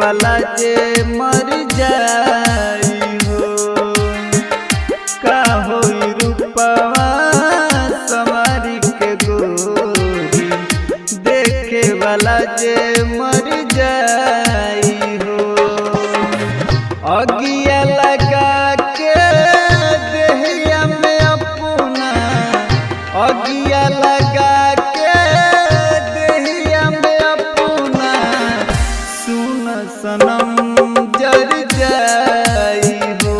वाला जे मर जाई हो। का होई रूपवा संवारी के गोरी, देखे वाला जे मर जाई हो। अगिया लगा के देहिया में अपना, अगिया लगा के देहिया में अपना, सुन सनम जर जाई हो।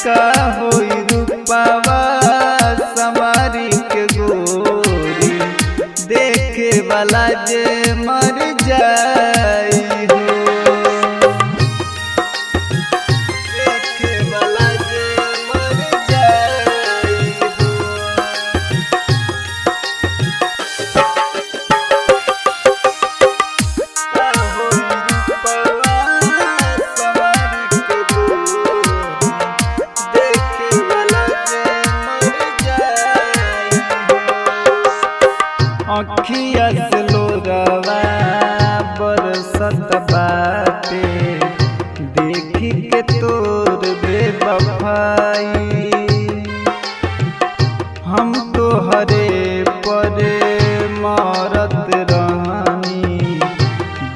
का होई रूपवा संवारी के गोरी, देखे वाला जे मर जाई हो। देखे वाला जे मर जाई हो। का होई रूपवा संवारी के गोरी, देखे वाला जे मर जाई हो। अखिया से लोरवा बरसत बाटे, देखी के तोर बेवफाई। हम तो हरे परे मरत रहनी,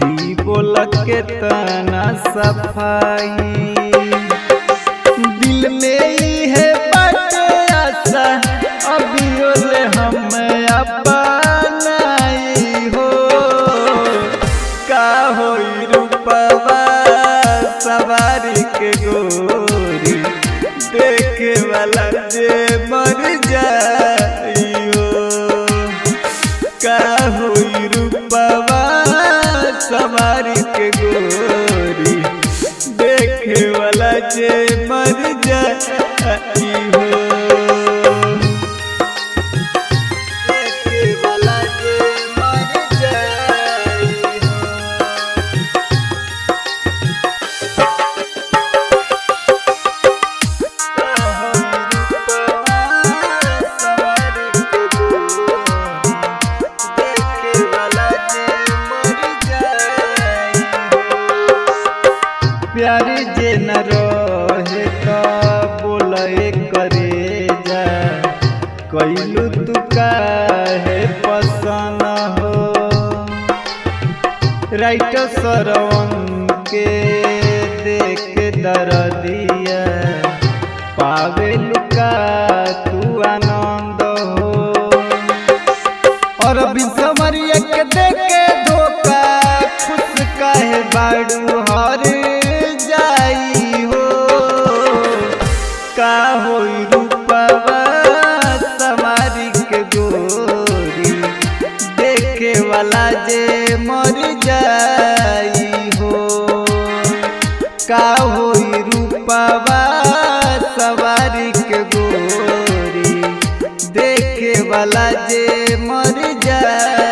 दी बोल के तना सफाई। दिल में ही है बाटे आशा, अभियो ले हम अपनाई हो। का होई रूपवा सवारी के गोरी, देखे वाला जे मर जाई हो। का होई रूपवा सवारी के गोरी, देखे वाला जे मर जाई हो। देखे वाला जे मर जाई हो। का होई रूपवा संवारी के गोरी, देखे वाला जे मर जाई हो। प्यार जे न रहे त बोले करे जा, कैलू तू काहे पसंद हो। राइटर सरवन के देख दर्दिया, पावे लुका तू आनंद हो। और अभी समरिया के देखे धोखा, खुश काहे बाड़ू हर जाई हो। का होई रूपवा संवारी के गोरी, देखे वाला जे मर जाई हो। का होई रूपवा संवारी के गोरी, देखे वाला जे मर जाई।